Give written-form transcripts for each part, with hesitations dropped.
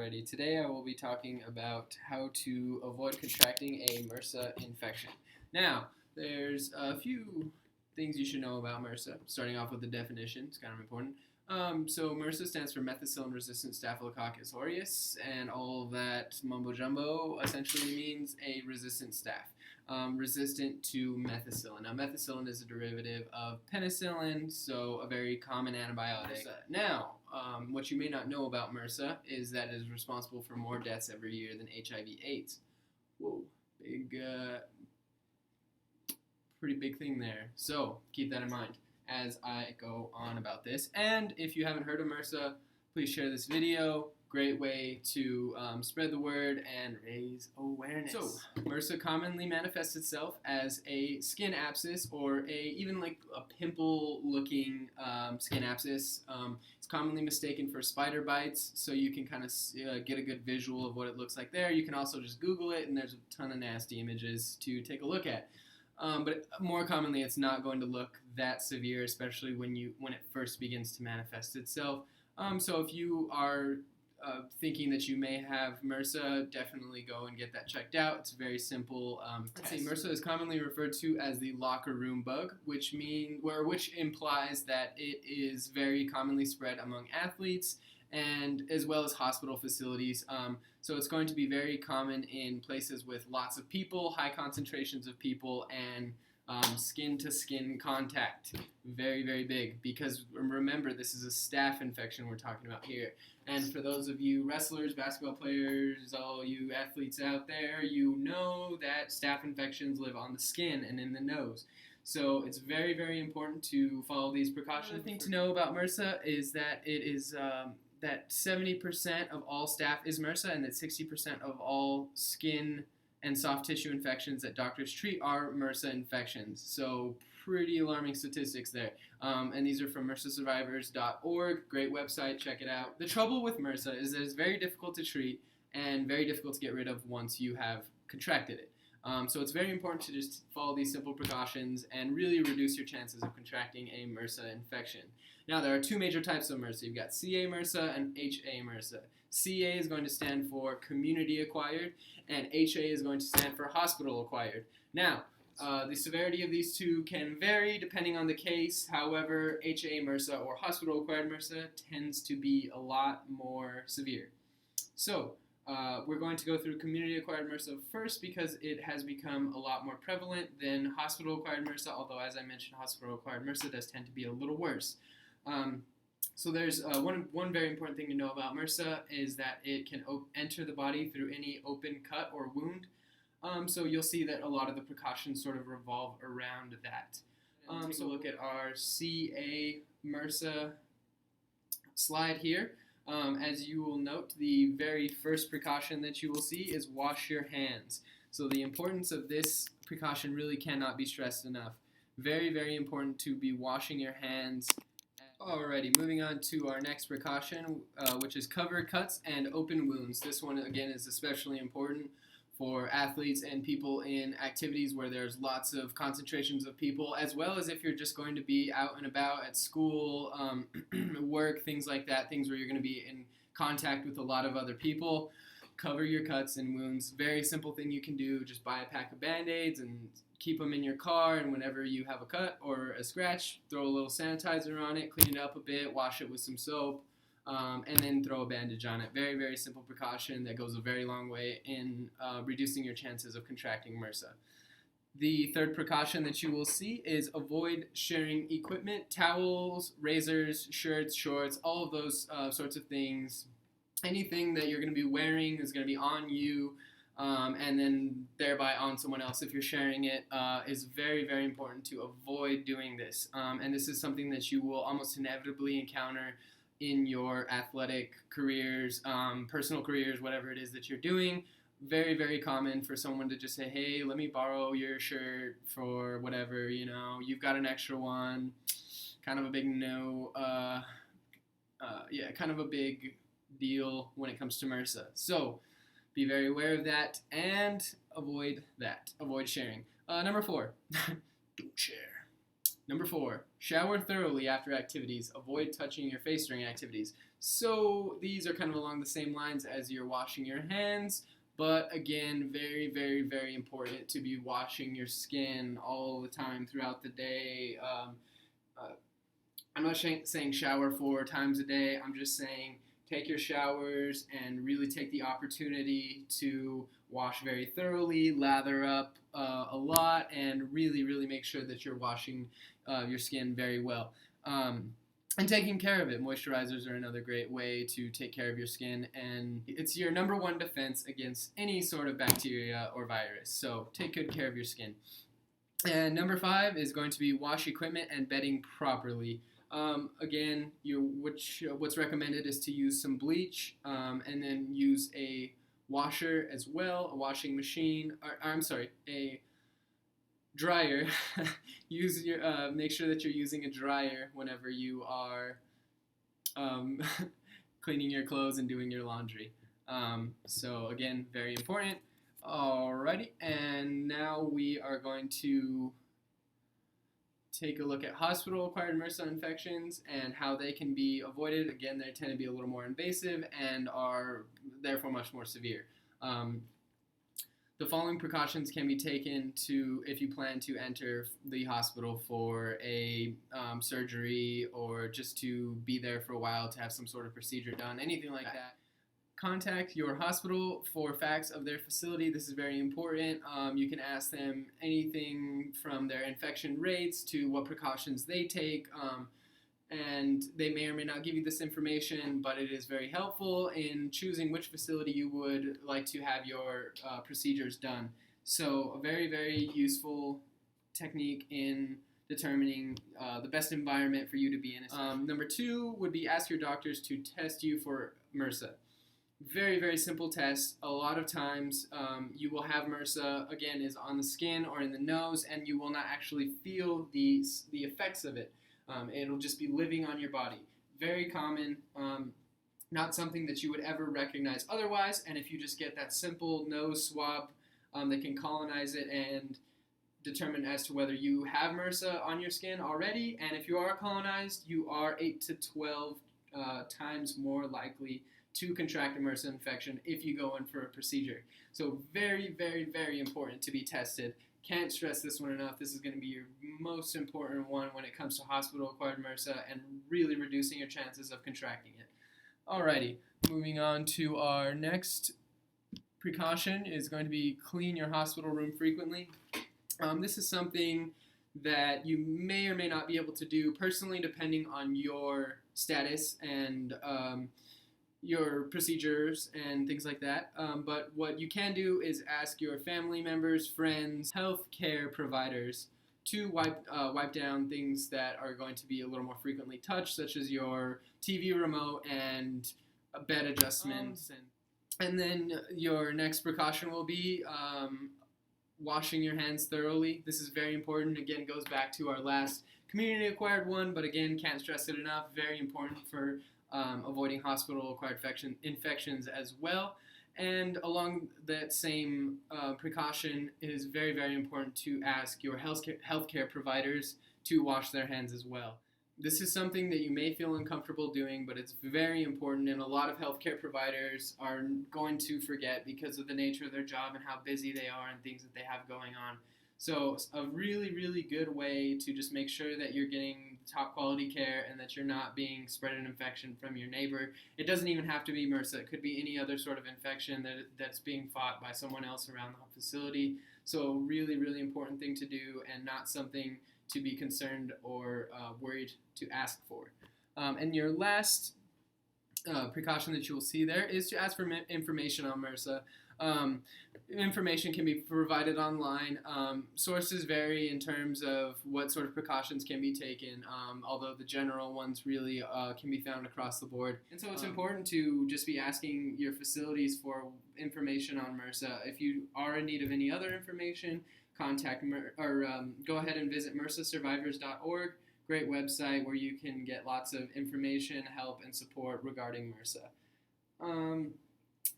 Alrighty, today I will be talking about how to avoid contracting a MRSA infection. Now, there's a few things you should know about MRSA, starting off with the definition. It's kind of important. So MRSA stands for methicillin-resistant Staphylococcus aureus, and all of that mumbo-jumbo essentially means a resistant staph, resistant to methicillin. Now, methicillin is a derivative of penicillin, so a very common antibiotic. Now, what you may not know about MRSA is that it is responsible for more deaths every year than HIV/AIDS. Whoa, pretty big thing there. So keep that in mind as I go on about this. And if you haven't heard of MRSA, please share this video. Great way to spread the word and raise awareness. So, MRSA commonly manifests itself as a skin abscess or even like a pimple-looking skin abscess. It's commonly mistaken for spider bites, so you can kind of get a good visual of what it looks like there. You can also just Google it, and there's a ton of nasty images to take a look at. But more commonly, it's not going to look that severe, especially when it first begins to manifest itself. So if you are thinking that you may have MRSA, definitely go and get that checked out. It's a very simple test. MRSA is commonly referred to as the locker room bug, which implies that it is very commonly spread among athletes and as well as hospital facilities. So it's going to be very common in places with lots of people, high concentrations of people, and skin-to-skin contact. Very, very big, because remember, this is a staph infection we're talking about here. And for those of you wrestlers, basketball players, all you athletes out there, you know that staph infections live on the skin and in the nose. So it's very, very important to follow these precautions. Another thing to know about MRSA is that it is that 70% of all staph is MRSA, and that 60% of all skin and soft tissue infections that doctors treat are MRSA infections. So pretty alarming statistics there. And these are from MRSAsurvivors.org. Great website, check it out. The trouble with MRSA is that it's very difficult to treat and very difficult to get rid of once you have contracted it. So it's very important to just follow these simple precautions and really reduce your chances of contracting a MRSA infection. Now, there are two major types of MRSA. You've got CA MRSA and HA MRSA. CA is going to stand for community acquired, and HA is going to stand for hospital acquired. Now, the severity of these two can vary depending on the case. However, HA MRSA or hospital acquired MRSA tends to be a lot more severe. So, we're going to go through community-acquired MRSA first because it has become a lot more prevalent than hospital-acquired MRSA, although, as I mentioned, hospital-acquired MRSA does tend to be a little worse. So there's one very important thing to know about MRSA is that it can enter the body through any open cut or wound. So you'll see that a lot of the precautions sort of revolve around that. So look at our CA MRSA slide here. As you will note, the very first precaution that you will see is wash your hands. So the importance of this precaution really cannot be stressed enough. Very, very important to be washing your hands. Alrighty, moving on to our next precaution, which is cover cuts and open wounds. This one, again, is especially important for athletes and people in activities where there's lots of concentrations of people, as well as if you're just going to be out and about at school, work, things like that, things where you're going to be in contact with a lot of other people. Cover your cuts and wounds. Very simple thing you can do. Just buy a pack of Band-Aids and keep them in your car, and whenever you have a cut or a scratch, throw a little sanitizer on it, clean it up a bit, wash it with some soap, and then throw a bandage on it. Very, very simple precaution that goes a very long way in reducing your chances of contracting MRSA. The third precaution that you will see is avoid sharing equipment, towels, razors, shirts, shorts, all of those sorts of things. Anything that you're going to be wearing is going to be on you, and then thereby on someone else if you're sharing it, is very, very important to avoid doing this. And this is something that you will almost inevitably encounter in your athletic careers, personal careers, whatever it is that you're doing. Very, very common for someone to just say, hey, let me borrow your shirt for whatever, you've got an extra one. Kind of a big no, kind of a big deal when it comes to MRSA. So be very aware of that and avoid that. Avoid sharing. Number 4, don't share. Number 4, shower thoroughly after activities. Avoid touching your face during activities. So these are kind of along the same lines as you're washing your hands, but again, very, very, very important to be washing your skin all the time throughout the day. Uh, I'm not saying shower 4 times a day. I'm just saying take your showers and really take the opportunity to wash very thoroughly, lather up a lot, and really, really make sure that you're washing your skin very well. And taking care of it. Moisturizers are another great way to take care of your skin, and it's your number one defense against any sort of bacteria or virus. So take good care of your skin. And number 5 is going to be wash equipment and bedding properly. Again, what's recommended is to use some bleach and then use a washer as well, a washing machine, a dryer. Make sure that you're using a dryer whenever you are cleaning your clothes and doing your laundry. So again, very important. Alrighty, and now we are going to take a look at hospital-acquired MRSA infections and how they can be avoided. Again, they tend to be a little more invasive and are therefore much more severe. The following precautions can be taken if you plan to enter the hospital for a surgery or just to be there for a while to have some sort of procedure done, anything like that. Contact your hospital for facts of their facility. This is very important. You can ask them anything from their infection rates to what precautions they take, and they may or may not give you this information, but it is very helpful in choosing which facility you would like to have your procedures done. So a very, very useful technique in determining the best environment for you to be in. Number 2 would be ask your doctors to test you for MRSA. Very, very simple test. A lot of times you will have MRSA, again, is on the skin or in the nose, and you will not actually feel the effects of it. It'll just be living on your body. Very common, not something that you would ever recognize otherwise, and if you just get that simple nose swab, they can colonize it and determine as to whether you have MRSA on your skin already, and if you are colonized, you are 8 to 12 times more likely to contract a MRSA infection if you go in for a procedure. So very, very, very important to be tested. Can't stress this one enough. This is going to be your most important one when it comes to hospital-acquired MRSA and really reducing your chances of contracting it. Alrighty, moving on to our next precaution is going to be clean your hospital room frequently. This is something that you may or may not be able to do personally depending on your status and your procedures and things like that, but what you can do is ask your family members, friends, healthcare providers to wipe down things that are going to be a little more frequently touched, such as your TV remote and bed adjustments. And then your next precaution will be washing your hands thoroughly. This is very important. Again, goes back to our last community-acquired one, but again, can't stress it enough. Very important for avoiding hospital-acquired infections as well. And along that same precaution, it is very, very important to ask your healthcare providers to wash their hands as well. This is something that you may feel uncomfortable doing, but it's very important, and a lot of healthcare providers are going to forget because of the nature of their job and how busy they are and things that they have going on. So a really, really good way to just make sure that you're getting top quality care and that you're not being spread an infection from your neighbor. It doesn't even have to be MRSA. It could be any other sort of infection that's being fought by someone else around the facility. So really, really important thing to do and not something to be concerned or worried to ask for. And your last precaution that you will see there is to ask for information on MRSA. Information can be provided online. Sources vary in terms of what sort of precautions can be taken, although the general ones really can be found across the board. And so it's important to just be asking your facilities for information on MRSA. If you are in need of any other information, go ahead and visit MRSAsurvivors.org. Great website where you can get lots of information, help, and support regarding MRSA.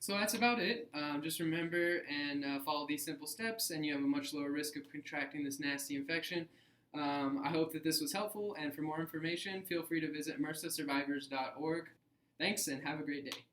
So that's about it. Just remember and follow these simple steps, and you have a much lower risk of contracting this nasty infection. I hope that this was helpful, and for more information, feel free to visit MRSAsurvivors.org. Thanks, and have a great day.